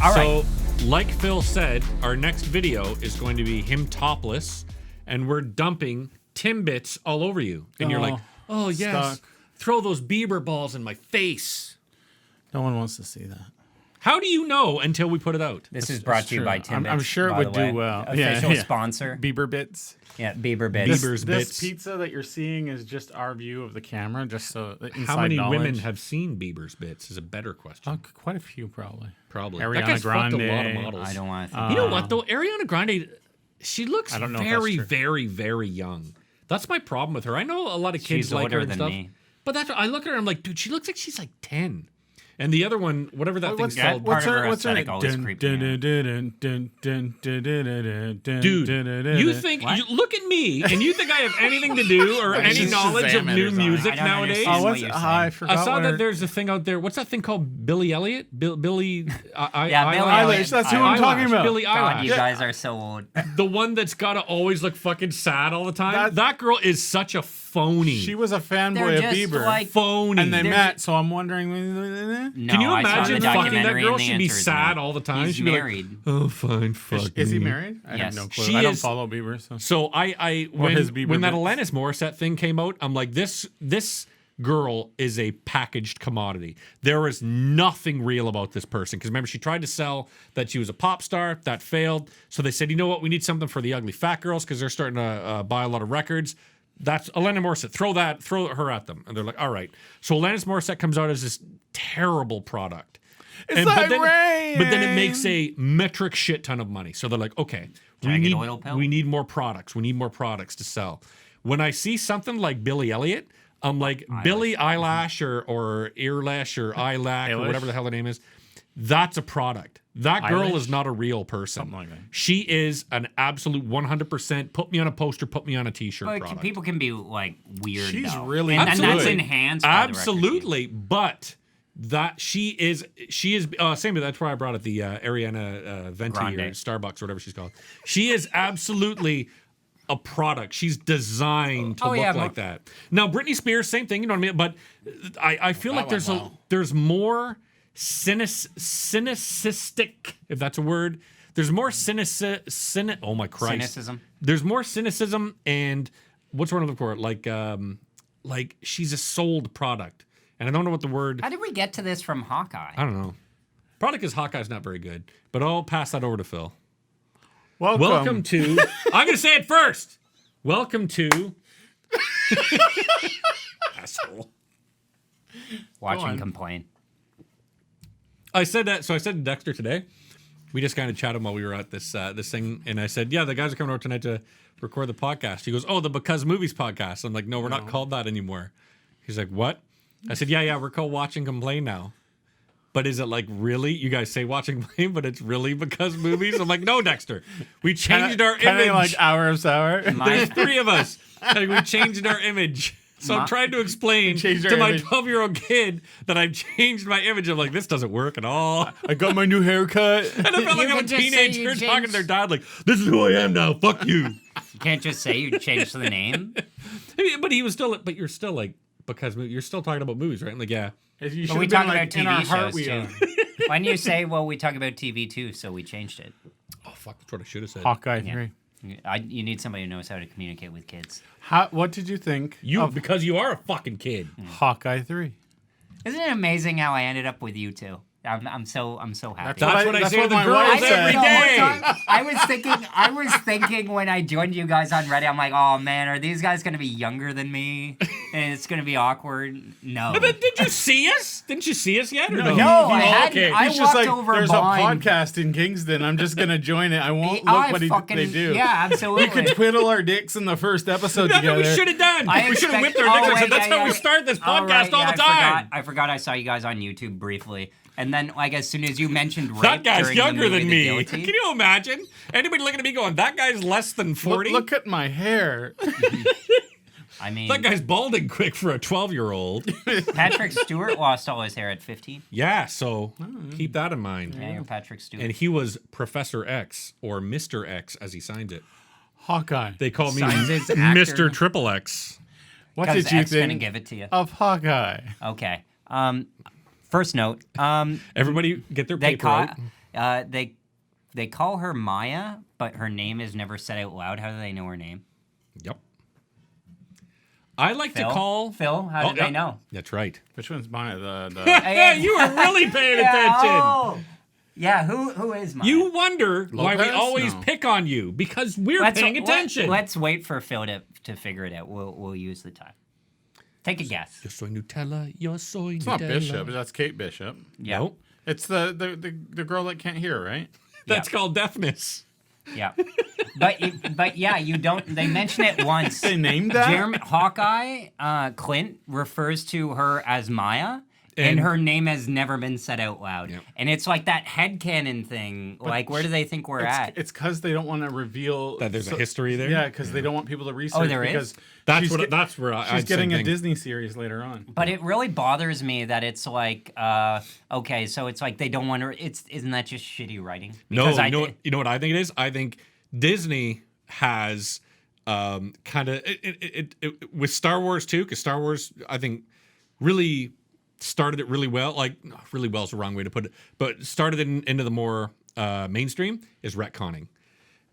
All right. So, like Phil said, our next video is going to be him topless, and we're dumping Timbits all over you. And you're like, oh, yes, stuck. throw those Bieber balls in my face. No one wants to see that. How do you know until we put it out? This is brought to you by Timbits. I'm sure it would do well. Official sponsor. Bieber Bits. Yeah, Bieber Bits. Bieber's This Bits. pizza that you're seeing is just our view of the camera, just so the inside How many knowledge. women have seen Bieber's Bits is a better question. Quite a few, probably. Probably. Ariana That guy's fucked a lot of Grande. models. I don't want to. You know what, though? Ariana Grande, she looks I don't know if very, that's true. very, very young. That's my problem with her. I know a lot of kids She's like her older and than stuff. me. But that's I look at her, I'm like, dude, she looks like she's like 10. And the other one, whatever that thing's that called. part of her aesthetic always creeped me out. Dude, you think, look at me, and you think I have anything to do or any just knowledge of Shazam it new or something. music I don't nowadays? understand what what's you're I saying. forgot I saw what that her- there's a thing out there. What's that thing called? Billie Elliot? Billie Billie Eilish, that's who I'm talking about. Billie God, Eilish. you guys are so old. The one that's got to always look fucking sad all the time. That girl is such a phony. She was a fanboy They're of just Bieber. like phony. and they they're met, so I'm wondering. No, Can you I saw imagine the fucking that documentary girl? and the She'd be answer is sad no. all the time. He's She'd be married. like, oh, fine, fuck Is he me. married? I have Yes. no clue. She I don't is- follow Bieber, so. So when his Bieber that bits. Alanis Morissette thing came out, I'm like, this girl is a packaged commodity. There is nothing real about this person. Because remember, she tried to sell that she was a pop star. That failed. So they said, you know what? We need something for the ugly fat girls because they're starting to buy a lot of records. That's Alanis Morissette. Throw her at them. And they're like, all right. So Alanis Morissette comes out as this terrible product. It's but like then it makes a metric shit ton of money. So they're like, okay, Jagged oil pill? we need more products. We need more products to sell. When I see something like Billie Elliot, I'm like, Billie Eyelash or Earlash or Eyelash or whatever the hell her name is. That's a product. That girl Eilish? is not a real person. Something like that. She is an absolute 100% put me on a poster, put me on a t-shirt But product. people can be like weird. She's though. really and that's Absolutely. enhanced. By Absolutely, but that she is same. That's why I brought it the Ariana Venti or Grande. Starbucks or whatever she's called. She is absolutely a product. She's designed to look like that. Now Britney Spears, same thing. You know what I mean? But I feel like there's more cynicistic, if that's a word. There's more oh my Christ. Cynicism. There's more cynicism and what's one of the for it? Like she's a sold product. And I don't know what the word. How did we get to this from Hawkeye? I don't know. Probably because Hawkeye's not very good. But I'll pass that over to Phil. Welcome to. I'm going to say it first. Welcome to. Asshole. Watch him complain. I said that. So I said to Dexter today. We just kind of chatted while we were at this thing, and I said, "Yeah, the guys are coming over tonight to record the podcast." He goes, "Oh, the Because Movies podcast." I'm like, "No, we're not called that anymore." He's like, "What?" I said, "Yeah, we're called Watch and Complain now." But is it like really? You guys say Watch and Complain, but it's really Because Movies? I'm like, "No, Dexter, we changed our Kind image." of like Hour of Sour. There's three of us. Like, we changed our image. So I'm trying to explain changed our to my image. 12-year-old kid that I've changed my image. I'm like, this doesn't work at all. I got my new haircut. And I felt like You I'm a could just say you teenager talking to their changed- dad like, this is who I am now. Fuck you. You can't just say you changed the name. But he was still, but you're still like, because you're still talking about movies, right? I'm like, yeah. You But we should talk have been about like, in our TV heart shows we too. are. Why don't you say, well, we talk about TV too, so we changed it. Oh, fuck. That's what I should have said. Hawkeye Yeah. 3. You need somebody who knows how to communicate with kids. What did you think of Because you are a fucking kid. Hawkeye 3? Isn't it amazing how I ended up with you two? I'm so happy. That's what I say to the my girls wife said. every The whole day. time, I was thinking when I joined you guys on Reddit, I'm like, oh man, are these guys gonna be younger than me? And it's gonna be awkward. No. But did you see us? Didn't you see us yet? Or no? No, I hadn't. okay. I He's just walked like, over there's blind. a podcast in Kingston. I'm just going to join it. I won't I look what fucking, they do. Yeah, absolutely. We could twiddle our dicks in the first episode That's together. what we should have done. We should have whipped our dicks and said, that's how we start this podcast all the time. I forgot I saw you guys on YouTube briefly. And then, like, as soon as you mentioned rape That guy's during younger the movie, than The me. Guillotine, Can you imagine? Anybody looking at me going, that guy's less than 40? Look at my hair. I mean, That guy's balding quick for a 12-year-old. Patrick Stewart lost all his hair at 15. Yeah, so keep that in mind. Yeah, you're Patrick Stewart. And he was Professor X, or Mr. X, as he signed it. Hawkeye. They call me Signs his Mr. actor. Triple X. What Because did you X gonna think give it to you. of Hawkeye? Okay. First note. Everybody get their paper out. They call her Maya, but her name is never said out loud. How do they know her name? Yep. I like to call Phil. How did they know? That's right. Which one's Maya? Yeah, you were really paying attention. Oh. Yeah, who is Maya? You wonder why we Lopez? always No. pick on you because we're paying attention. Let's wait for Phil to figure it out. We'll use the time. Take a guess. Yo soy Nutella. Yo soy It's Nutella. not Bishop. That's Kate Bishop. Yeah. Nope. It's the girl that can't hear, right? That's called deafness. Yeah. But yeah, you don't. They mention it once. They named that? Jeremy Hawkeye, Clint refers to her as Maya, and And- her name has never been said out loud. Yep. And it's like that headcanon thing. Like, where do they think we're at? It's because they don't want to reveal That there's a history there? Yeah, because they don't want people to research. there is? because That's she's what. get- That's where she's I'd getting say a thing. Disney series later on. But it really bothers me that it's like, okay, so it's like they don't want to. Isn't that just shitty writing? No, Because you know what I think it is? I think Disney has kind of with Star Wars too, because Star Wars I think really started it really well. Like really well is the wrong way to put it, but started it into the more mainstream is retconning.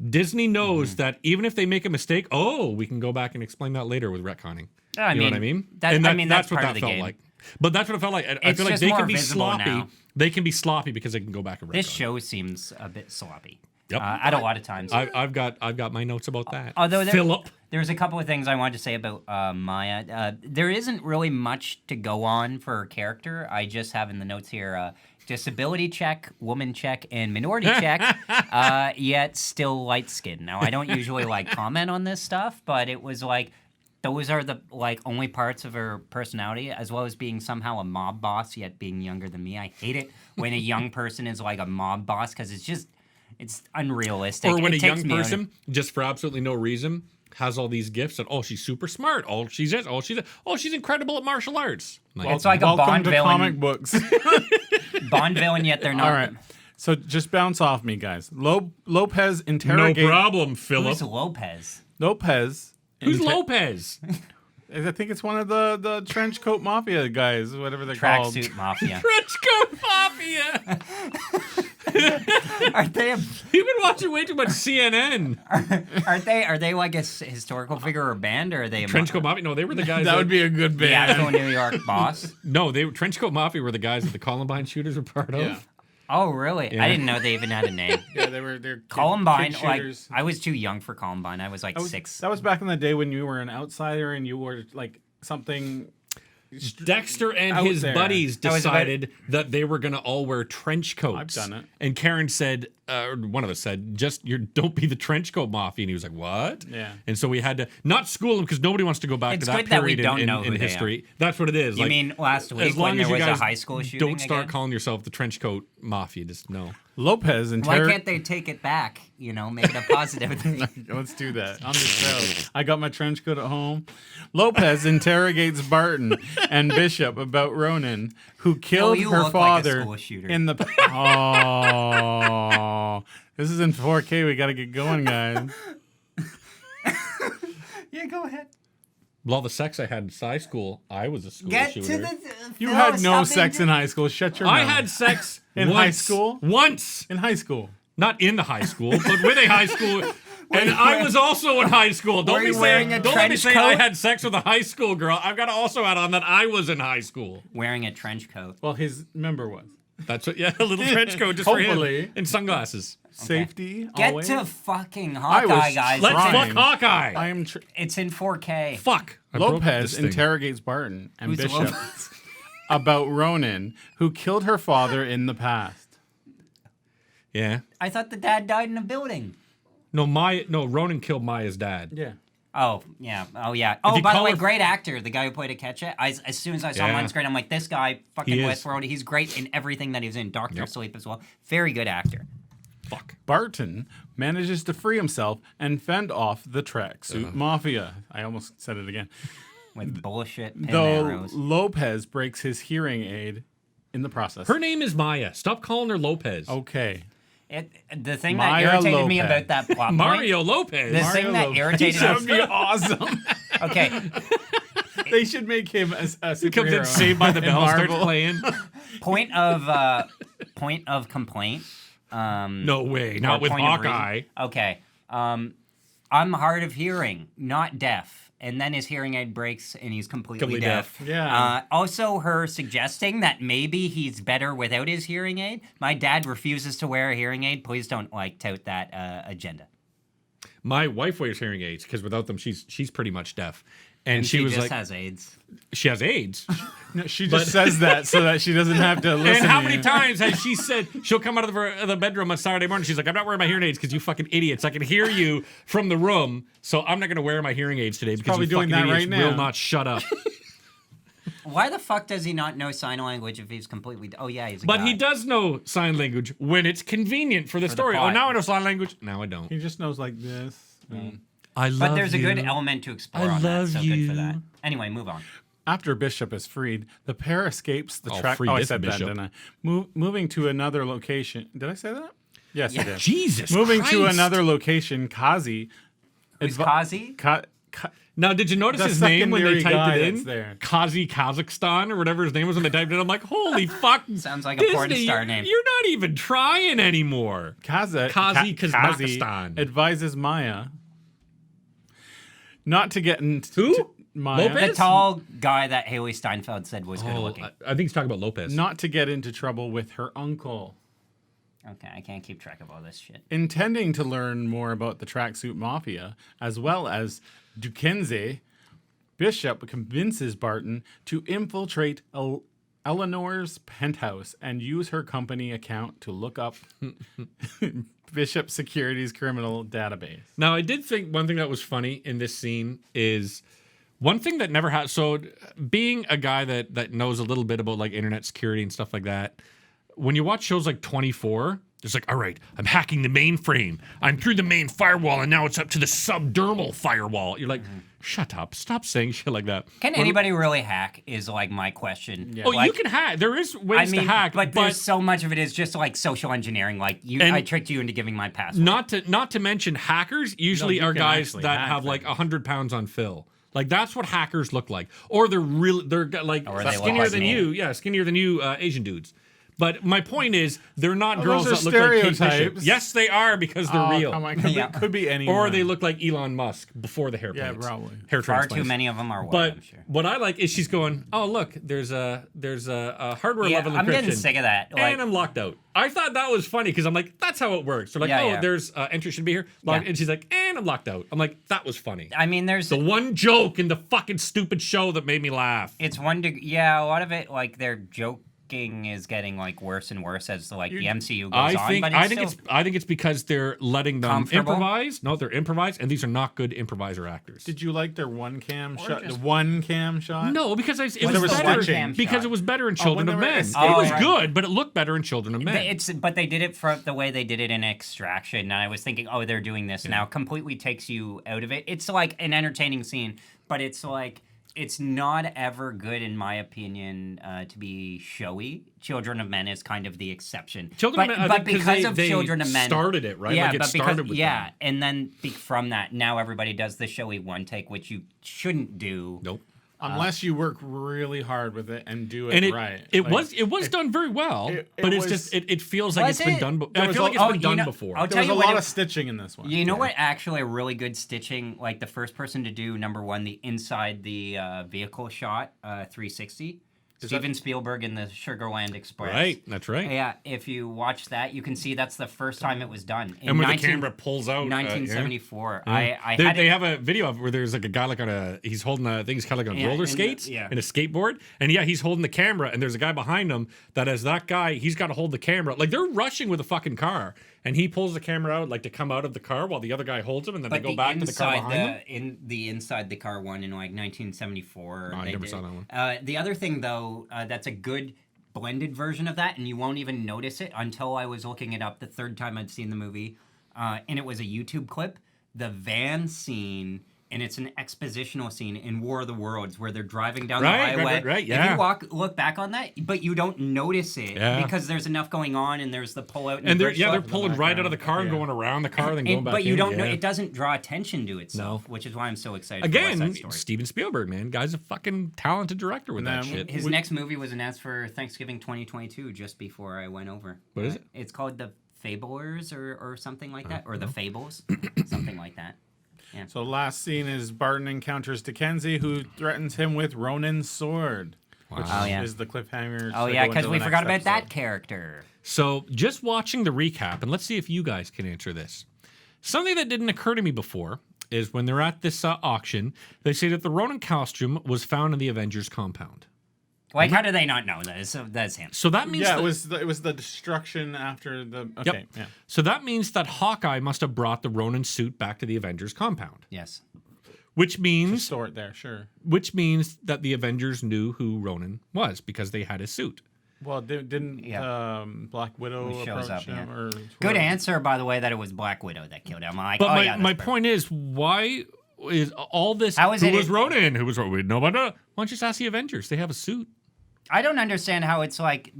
Disney knows that even if they make a mistake, we can go back and explain that later with retconning. I You know mean, what I mean? that- And I mean, that's what part that of the felt game. like. But that's what it felt like. I It's feel like just they more can be visible sloppy. now. They can be sloppy because they can go back and retcon. this show seems a bit sloppy. Yep. At a lot of times. I've got my notes about that. Although Philip. there's a couple of things I wanted to say about Maya. There isn't really much to go on for her character. I just have in the notes here disability check, woman check, and minority check, yet still light skin. Now, I don't usually like comment on this stuff, but it was like those are the like only parts of her personality, as well as being somehow a mob boss, yet being younger than me. I hate it when a young person is like a mob boss because it's unrealistic. Or when It a young takes me out of- person, just for absolutely no reason, has all these gifts and she's super smart. She's incredible at martial arts. Like, It's like a Welcome Bond to villain. comic books. Bond villain, yet they're not. All right. So just bounce off me, guys. Lopez no interrogate problem, Philip. Who's Lopez? Lopez. Who's inter- Lopez? I think it's one of the trench coat mafia guys, whatever they're called. Tracksuit Mafia. Trench coat mafia. Aren't they? You've been watching way too much CNN. Are they like a historical figure or band, or are they a Trench coat mafia. No, they were the guys. That would be a good the band. actual New York boss? No, they were Trench coat mafia were the guys that the Columbine shooters were part of. Yeah. Oh, really? Yeah. I didn't know they even had a name. Yeah, they're Columbine. kid Like shooters. I was too young for Columbine. I was like 6. That was back in the day when you were an outsider and you were like something. Dexter and Out his there. buddies That was about- decided that they were going to all wear trench coats. I've done it. And Karen said, or one of us said, don't be the trench coat mafia. And he was like, what? Yeah. And so we had to not school him because nobody wants to go back It's to that good that we period don't in know who they history. That's what it is. You mean last week as long when as there you was a guys high school shooting? don't start again? calling yourself the trench coat mafia. Just no. Lopez Why interrogate. can't they take it back? You know, make it a positive thing. Let's do that on the show. I got my trench coat at home. Lopez interrogates Barton and Bishop about Ronan, who killed you her look like a father school shooter. in the. Oh, this is in 4K. We got to get going, guys. Yeah, go ahead. Well, all the sex I had in high school, I was a school Get shooter. to the. You Phil, had no stop sex being- in high school. Shut your mouth. I had sex In once, high school? Once. in high school. Not in the high school, but with a high school. And I was also in high school. Were you wearing a don't let me trench say I coat? had sex with a high school girl. I've got to also add on that I was in high school. Wearing a trench coat. Well, his member was That's what, yeah, a little trench coat just for Hopefully. him. And sunglasses. safety. Get always. to fucking was Hawkeye, guys. Let's Trying. fuck Hawkeye. I am. It's in 4K. Fuck. I broke Lopez this thing. interrogates Barton and Who's Bishop Lopez? about Ronan, who killed her father in the past. Yeah. I thought the dad died in a building. No, Ronan killed Maya's dad. Yeah. Oh, yeah. Oh, yeah. Oh, you by the call way, her- great actor. The guy who played Akecha. As soon as I saw him Yeah. on screen, I'm like, this guy, fucking He is. Westworld. He's great in everything that he was in. Doctor Yep. Sleep as well. Very good actor. Fuck. Barton manages to free himself and fend off the tracksuit mafia. I almost said it again. With bullshit pin Though arrows. Lopez breaks his hearing aid in the process. Her name is Maya. Stop calling her Lopez. Okay. The thing Maya that irritated me Lopez. about that plot point. Mario Lopez. The thing that Lopez. irritated That us. would be awesome. Okay, They should make him a He comes in superhero. Saved by the in Bell, starts Marvel. playing. point of complaint. No way. Not or with point of Hawkeye. reading. Okay. I'm hard of hearing, not deaf. And then his hearing aid breaks and he's completely deaf. Yeah. Also, her suggesting that maybe he's better without his hearing aid. My dad refuses to wear a hearing aid. Please don't tout that agenda. My wife wears hearing aids because without them, she's pretty much deaf. And she was just like, has AIDS. she has AIDS. No, she just says that so that she doesn't have to listen. And how to many you. times has she said she'll come out of the bedroom on Saturday morning? She's like, I'm not wearing my hearing aids because you fucking idiots. I can hear you from the room, so I'm not going to wear my hearing aids today because probably you doing fucking that idiots right now. will not shut up. Why the fuck does he not know sign language if he's completely... Oh, yeah, he's a But guy. he does know sign language when it's convenient for the story. Oh, plot. now I know sign language. Now I don't. He just knows like this. and- I love But there's a you. good element to explore I on love that, so good you. for that. Anyway, move on. After Bishop is freed, the pair escapes the track. free Oh, I this said that, Bishop. didn't I? Moving to another location. Did I say that? Yes, Yeah. I did. Jesus Moving to Christ. another location, Kazi. Who's advi- Kazi? Now, did you notice The his name when they secondary guy typed it that's in? there. Kazi Kazakhstan or whatever his name was when they typed it in. I'm like, holy fuck. Sounds like a porn Disney, star you're- name. You're not even trying anymore. Kazi Kazakhstan. advises Maya not to get into Who? Maya Lopez? The tall guy that Haley Steinfeld said was good Oh, looking. I think he's talking about Lopez. not to get into trouble with her uncle. Okay, I can't keep track of all this shit. Intending to learn more about the tracksuit mafia as well as Duquesne, Bishop convinces Barton to infiltrate Eleanor's penthouse and use her company account to look up Bishop Security's criminal database. Now, I did think one thing that was funny in this scene is one thing that never had. So, being a guy that knows a little bit about like internet security and stuff like that, when you watch shows like 24, it's like, all right, I'm hacking the mainframe. I'm through the main firewall, and now it's up to the subdermal firewall. You're like, shut up. Stop saying shit like that. Can anybody really hack is like my question. Yeah. Oh, Like, you can hack. There is ways I mean, to hack, but there's so much of it is just like social engineering. Like And- I tricked you into giving my password. not to mention hackers usually you are can guys actually that hack have like them. 100 pounds on fill. Like that's what hackers look like, or they're like Or they look skinnier like than me. you. Yeah, skinnier than you, Asian dudes. But my point is, they're not Oh, girls those that are look like Kate stereotypes. Bishop. Yes, they are because they're real. Come on, Yeah. could be anyone. Or they look like Elon Musk before the hair Yeah, plants. probably. Hair Far transplants. too many of them are white, But I'm sure. what I like is she's going, oh look, there's a hardware Yeah, level encryption. I'm getting sick of that. Like, And I'm locked out. I thought that was funny because I'm like, that's how it works. They're like, Yeah, oh, yeah. there's entry should be here. Yeah. And she's like, and I'm locked out. I'm like, that was funny. I mean, there's The one joke in the fucking stupid show that made me laugh. it's one yeah, a lot of it like their joking is getting like worse and worse as like the MCU goes on. But I think it's because they're letting them Comfortable? improvise. No, they're improvised, and these are not good improviser actors. Did you like their one cam shot? just- The one cam shot? No, because it What's was the better. one-cam Because shot? it was better in Children when of they were Men. escaping. It was right. good, but it looked better in Children of Men. But they did it for the way they did it in Extraction, and I was thinking, oh, they're doing this now. Completely takes you out of it. It's like an entertaining scene, but it's like it's not ever good, in my opinion, to be showy. Children of Men is kind of the exception. Children of Men, I but think, 'cause because they Children of Men started it, right? Yeah, Like, it but started because with them. and then from that, now everybody does the showy one take, which you shouldn't do. Nope. Unless you work really hard with it and do it, And right. it Like, was done very well, it but it's was- just it feels like Was it's been it? done. There I was feel a- like it's oh, been you done know, before. I'll there tell was you a what lot it- of stitching in this one. You know what? Actually, a really good stitching, like the first person to do number one, the inside the vehicle shot, 360. Steven Spielberg in the Sugarland Express. Right, that's right. Yeah, if you watch that, you can see that's the first time it was done. In And where the camera pulls out. 1974. Yeah. I They, had they it, have a video of where there's like a guy like he's holding a thing, he's kind of like on Yeah, roller and the- skates yeah. and a skateboard. And yeah, he's holding the camera and there's a guy behind him that as that guy, he's got to hold the camera. Like they're rushing with a fucking car. And he pulls the camera out like to come out of the car while the other guy holds him and then but they go back to the car behind him. inside the car one in like 1974. Oh, I they never did. saw that one. The other thing though, that's a good blended version of that, and you won't even notice it until I was looking it up the third time I'd seen the movie, and it was a YouTube clip. The van scene, and it's an expositional scene in War of the Worlds where they're driving down Right, the highway. right, If yeah. you look back on that, but you don't notice it Yeah. because there's enough going on, and there's the pull out. And they're bridge they're left. pulling right out of the car and Yeah. going around the car and then going back But you in. don't know. Yeah. It doesn't draw attention to itself, No. which is why I'm so excited. for West Again, Side Story. Steven Spielberg, man, guy's a fucking talented director with that And shit. His next movie was announced for Thanksgiving 2022, just before I went over. What is it? It's called The Fablers or something like that, or the Fables, something like that. Yeah. So last scene is Barton encounters Dickensie, who threatens him with Ronin's sword, which Oh, yeah. is the cliffhanger. Oh to yeah, go because into we the forgot next about that episode. character. So just watching the recap, and let's see if you guys can answer this. Something that didn't occur to me before is when they're at this auction, they say that the Ronin costume was found in the Avengers compound. Like, how do they not know that? So that's him. So that means Yeah, that, it was the destruction after the. Okay, Yep. yeah. So that means that Hawkeye must have brought the Ronin suit back to the Avengers compound, Yes. which means Store it there, sure. that the Avengers knew who Ronin was because they had his suit. Well, didn't Yeah. Black Widow Who shows approach up, him? yeah. Or Good whoever? answer, by the way, that it was Black Widow that killed him. I'm like, But oh my, yeah. my that's point is, why is all this? How is who it was in- Ronin? Who was Ronin? Nobody. Why don't you just ask the Avengers? They have a suit. I don't understand how it's like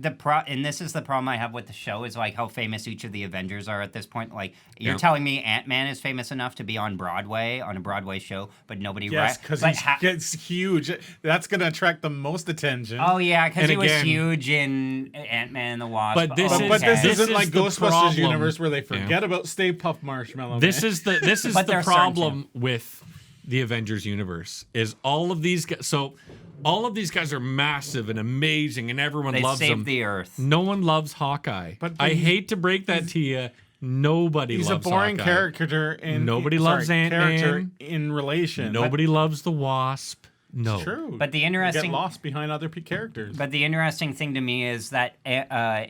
and this is the problem I have with the show is like how famous each of the Avengers are at this point. Like you're Yeah. telling me Ant-Man is famous enough to be on Broadway on a Broadway show, but nobody. Yes, because but he gets huge. That's going to attract the most attention. Oh yeah, because And he was again- huge in Ant-Man and the Wasp. But this Oh, is- But this okay. this isn't is like the Ghostbusters problem. universe where they forget about Stay Puft Marshmallow. This Man. is the But the they're starting problem with the Avengers universe is all of these guys. So all of these guys are massive and amazing, and everyone They loves saved them. the Earth. No one loves Hawkeye. But I he's- hate to break that to you. Nobody He's loves a boring Hawkeye. character in Nobody sorry, loves Ant-Man. character in relation. Nobody loves the Wasp. No. It's true. But the You interesting- get lost behind other characters. But the interesting thing to me is that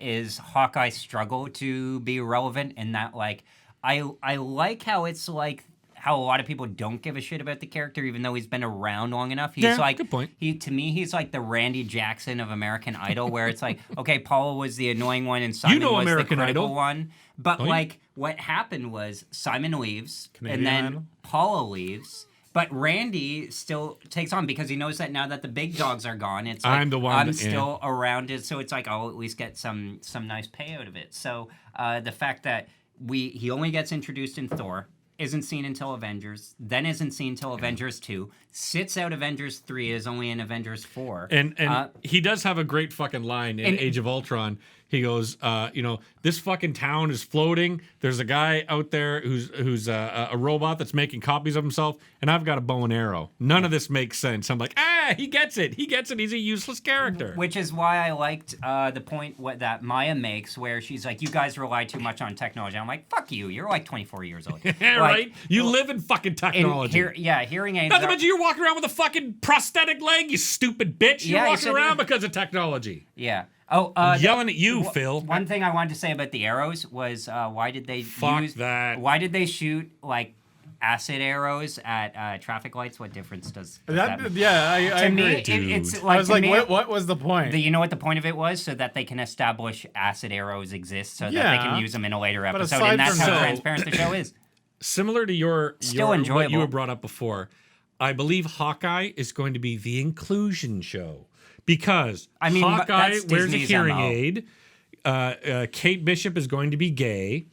is Hawkeye's struggle to be relevant, and that like I like how it's like how a lot of people don't give a shit about the character, even though he's been around long enough. He's Yeah, like good point. To me, he's like the Randy Jackson of American Idol, where it's like, okay, Paula was the annoying one, and Simon know was American the critical Idol. one. But Oh, yeah. like, what happened was Simon leaves, Canadian and then Idol? Paula leaves. But Randy still takes on because he knows that now that the big dogs are gone, it's like I'm the one I'm that- yeah. still around it, so it's like I'll at least get some nice pay out of it. So the fact that he only gets introduced in Thor, isn't seen until Avengers, then isn't seen until Avengers 2, sits out Avengers 3, is only in Avengers 4. And he does have a great fucking line in and- Age of Ultron. He goes, this fucking town is floating. There's a guy out there who's a robot that's making copies of himself, and I've got a bow and arrow. None of this makes sense. I'm like, he gets it. He gets it. He's a useless character. Which is why I liked the point that Maya makes, where she's like, "You guys rely too much on technology." I'm like, "Fuck you! You're like 24 years old." Yeah, right? You live in fucking technology. Hearing aids. Not to are- mention you're walking around with a fucking prosthetic leg, you stupid bitch. You're Yeah, you walking said around you- because of technology. Yeah. Oh, I'm yelling at you, Phil. One thing I wanted to say about the arrows was why did they Fuck that. Why did they shoot like acid arrows at traffic lights? What difference does that make? Yeah, I To me, agree. it's like I was to like, me, what was the point? you know what the point of it was? So that they can establish acid arrows exist, so that they Yeah. can use them in a later But episode, aside and that's from how that- transparent the show is. Similar to Still what you enjoyable. had brought up before, I believe Hawkeye is going to be the inclusion show because I mean, Hawkeye that's wears a Disney's hearing MO. aid. Kate Bishop is going to be gay.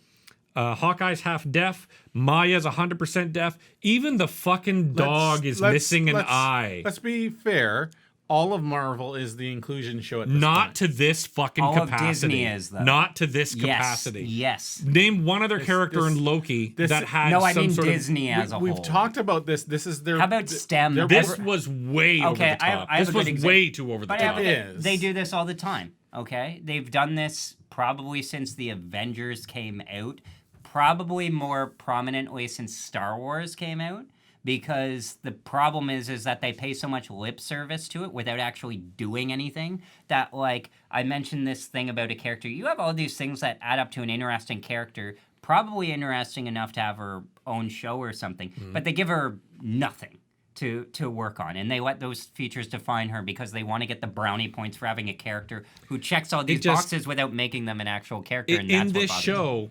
Hawkeye's half deaf. Maya's 100% deaf. Even the fucking dog is missing an eye. Let's be fair. All of Marvel is the inclusion show at this Not point. to this fucking All of capacity. Disney is, though. Not to this Yes, capacity. yes. Name one other character this- in Loki this- that had No, I some mean sort Disney as a We've whole. talked about this. This is their. How about STEM? their- This was way over Okay, the top. I have This a was good way too over the But top. they do this all the time. Okay, they've done this probably since the Avengers came out, probably more prominently since Star Wars came out. Because the problem is that they pay so much lip service to it without actually doing anything. That like I mentioned this thing about a character. You have all these things that add up to an interesting character, probably interesting enough to have her own show or something. But they give her nothing to work on, and they let those features define her because they want to get the brownie points for having a character who checks all these just- boxes without making them an actual character. And In that's what this bothers me. show,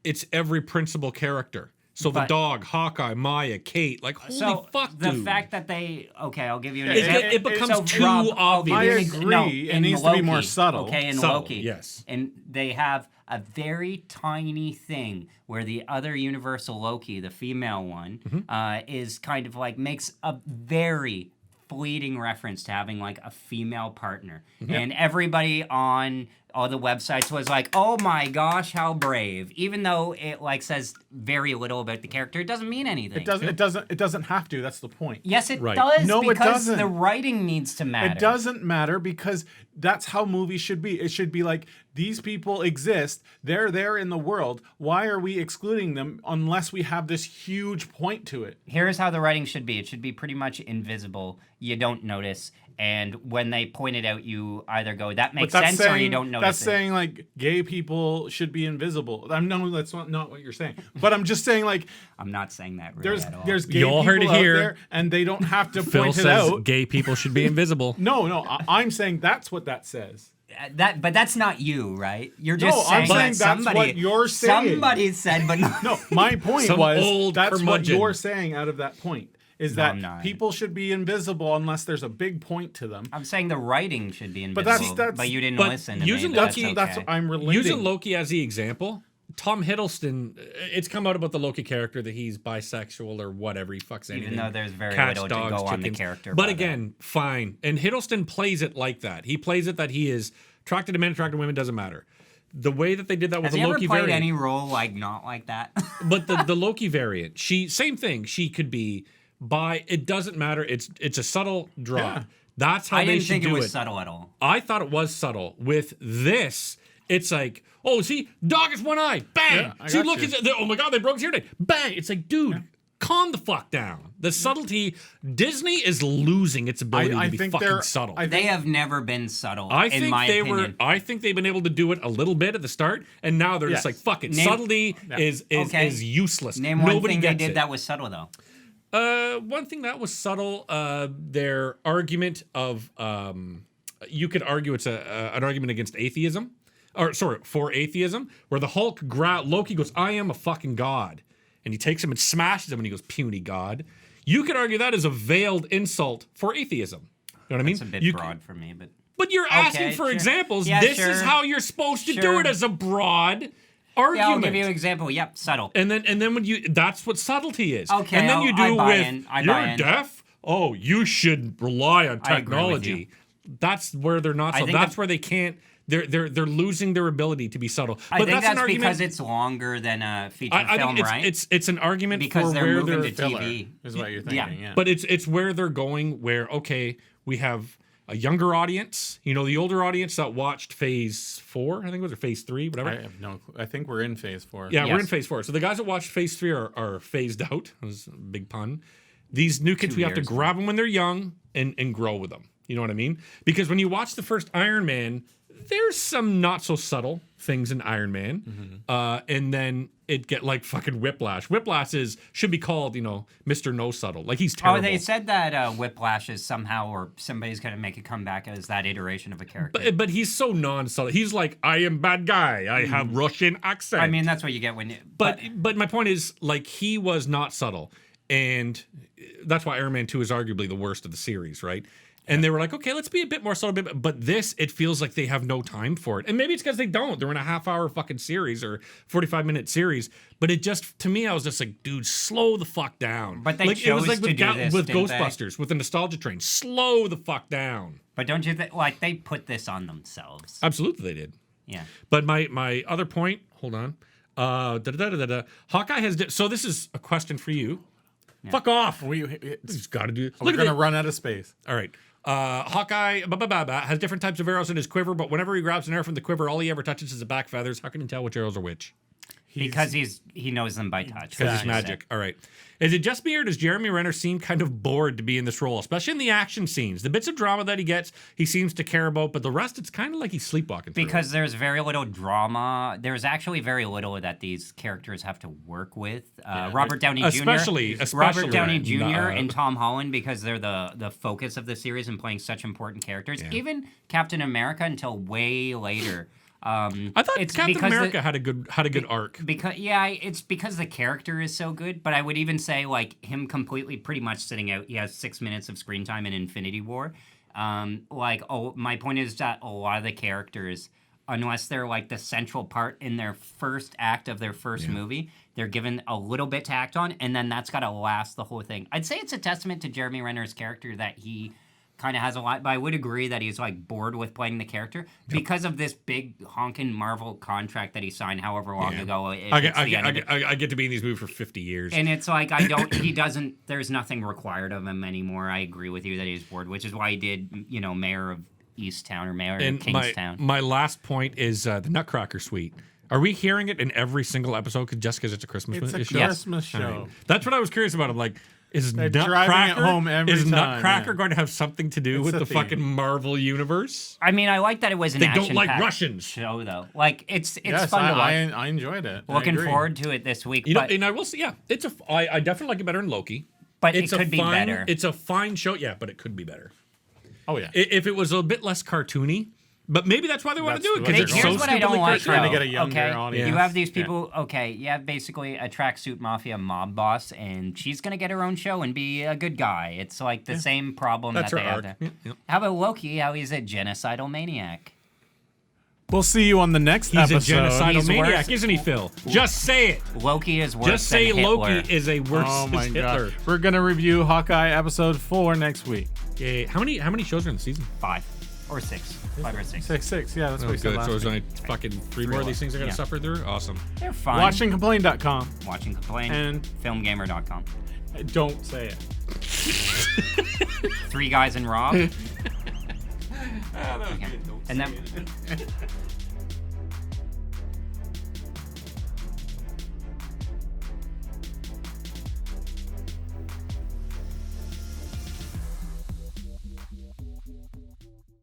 it's every principal character. So the But- dog, Hawkeye, Maya, Kate, like holy So fuck, the dude. fact that Yeah, I'll give you an it- example. it becomes So too Rob, obvious. I in- agree. no, It in needs to be more Loki, subtle. Okay, in Subtle, Loki, yes. and they have a very tiny thing where the other Universal Loki, the female one, is kind of like makes a very, fleeting reference to having like a female partner, and everybody on all the websites was like, "Oh my gosh, how brave!" Even though it like says very little about the character, it doesn't mean anything. It doesn't have to. That's the point. Yes, it Right. does. No, it because doesn't. the writing needs to matter. It doesn't matter because that's how movies should be. It should be like, these people exist. They're there in the world. Why are we excluding them unless we have this huge point to it? Here's how the writing should be. It should be pretty much invisible. You don't notice. And when they point it out, you either go, that makes sense, or you don't notice That's it. saying like gay people should be invisible. No, that's not what you're saying. But I'm just saying like I'm not saying that really at all. there's gay You all people heard it out here. there, and they don't have to Phil point it says out. gay people should be invisible. No, I'm saying that's what that says. But that's not you, right? You're just No, saying I'm that saying that's somebody, what you're saying. Somebody said, but no. No, my point Some was old that's what curmudgeon. you're saying out of that point. Is No, that I'm not. people should be invisible unless there's a big point to them. I'm saying the writing should be But invisible. that's- but you didn't but listen to using me. But Loki- that's That's okay. I'm relating. Using Loki as the example, Tom Hiddleston, it's come out about the Loki character that he's bisexual or whatever. He fucks anything. Even though there's very Cats, little dogs, to go on the chickens. character. But by again, fine. And Hiddleston plays it like that. He plays it that he is attracted to men, attracted to women, doesn't matter. The way that they did that with that. Has the he Loki ever played variant. any role like not like that? But the Loki variant, same thing. She could be bi. It doesn't matter. It's a subtle drop. Yeah. That's how I they didn't should think it do was it. subtle at all. I thought it was subtle. With this, it's like, oh, see, dog has one eye. Bang. Yeah, I See, got look, you. oh my God, they broke his ear. Bang. It's like, dude, calm the fuck down. The subtlety, Disney is losing its ability I to be think fucking they're- subtle. They have never been subtle, I in think my they opinion. were. I think they've been able to do it a little bit at the start, and now they're just Yes. like, "Fuck it." Name- Subtlety is Okay. useless. Name one Nobody thing they gets did it. that was subtle, though. One thing that was subtle, their argument of, you could argue it's an argument against atheism, or sorry, for atheism, where the Hulk Loki goes, "I am a fucking god," and he takes him and smashes him, and he goes, "Puny god." You could argue that is a veiled insult for atheism. You know what I mean? It's a bit You- broad for me, but But you're asking Okay, for sure. examples. Yeah, This sure. is how you're supposed to do Sure. it as a broad yeah, argument. I'll give you an example. Yep, subtle. And then when you that's what subtlety is. Okay, and then you do I buy with in, I you're buy in. deaf. Oh, you should rely on I agree with technology. That's where they're not. I So think that's that- where they can't. They're losing their ability to be subtle. But I think that's that's an argument. because it's longer than a feature I film, think right? it's an argument Because for they're where moving they're to Filler TV. is what you're Yeah. thinking. Yeah. But it's where they're going. Where okay, we have a younger audience. You know, the older audience that watched Phase 4, I think it was, or Phase 3, whatever. I have no clue. I think we're in phase 4. Yeah, we're in Yes. Phase 4. So the guys that watched Phase 3 are phased out. That was a big pun. These new kids, 2 we have to years. grab them when they're young and grow with them. You know what I mean? Because when you watch the first Iron Man, there's some not so subtle things in Iron Man. And then it get like fucking Whiplash. Whiplash should be called, Mr. No Subtle. Like he's terrible. Oh, they said that Whiplash is somehow, or somebody's going to make a comeback as that iteration of a character. but he's so non-subtle. He's like, I am bad guy. I have Russian accent. I mean, that's what you get when you... But my point is, like, he was not subtle, and that's why Iron Man 2 is arguably the worst of the series, right? And they were like, okay, let's be a bit more subtle. But this, it feels like they have no time for it. And maybe it's because they don't. They're in a half-hour fucking series or 45-minute series. But it just, to me, I was just like, dude, slow the fuck down. But they like, it was chose like to with, do this, with didn't they? Ghostbusters, with the nostalgia train. Slow the fuck down. But don't you think, like, they put this on themselves? Absolutely, they did. Yeah. But my other point, hold on. Hawkeye has... So this is a question for you. Fuck off. We He's got to do. we're Look at gonna it. run out of space. All right. Hawkeye has different types of arrows in his quiver, but whenever he grabs an arrow from the quiver, all he ever touches is the back feathers. How can you tell which arrows are which? Because he knows them by touch. Because it's magic. All right. Is it just me, or does Jeremy Renner seem kind of bored to be in this role, especially in the action scenes? The bits of drama that he gets, he seems to care about, but the rest, it's kind of like he's sleepwalking through. Because there's very little drama. There's actually very little that these characters have to work with. Robert Downey Jr. Especially Robert Downey right. Jr. and Tom Holland, because they're the focus of the series and playing such important characters. Even Captain America until way later. I thought it's Captain because America had a good arc. Because it's because the character is so good, but I would even say like him completely pretty much sitting out. He has 6 minutes of screen time in Infinity War. My point is that a lot of the characters unless they're like the central part in their first act of their first movie. They're given a little bit to act on, and then that's got to last the whole thing. I'd say it's a testament to Jeremy Renner's character that he kind of has a lot, but I would agree that he's like bored with playing the character because of this big honking Marvel contract that he signed however long ago. I get to be in these movies for 50 years. And it's like, there's nothing required of him anymore. I agree with you that he's bored, which is why he did, Mayor of Easttown or Mayor of Kingstown. My last point is the Nutcracker Suite. Are we hearing it in every single episode just because it's a Christmas show? It's a Christmas show. Right. That's what I was curious about. I'm like, is Nutcracker going to have something to do with the fucking Marvel universe? I mean, I like that it was an action-packed don't like Russians show, though. Like, it's yes, fun to watch. I enjoyed it. Looking forward to it this week. And I will say, I definitely like it better than Loki. But it could be better. It's a fine show, but it could be better. Oh, yeah. If it was a bit less cartoony. But maybe that's why they want to do it, because it's so Here's what I don't like, trying to get a younger audience. You have these people, you have basically a tracksuit mafia mob boss, and she's going to get her own show and be a good guy. It's like the same problem that they have there. How about Loki, how he's a genocidal maniac? We'll see you on the next episode. He's a genocidal maniac, isn't he, Phil? Just say it. Loki is worse Just say than Hitler. Loki is a worse than Hitler. We're going to review Hawkeye episode 4 next week. Yeah. How many shows are in the season? 5 or 6. 5 or 6. 6. Yeah, that's what we said last So there's week. only fucking 3 more of these things I got to suffer through? Awesome. They're fine. WatchingComplain.com. Watching Complain. And FilmGamer.com. Don't say it. 3 Guys and Rob. Ah, And then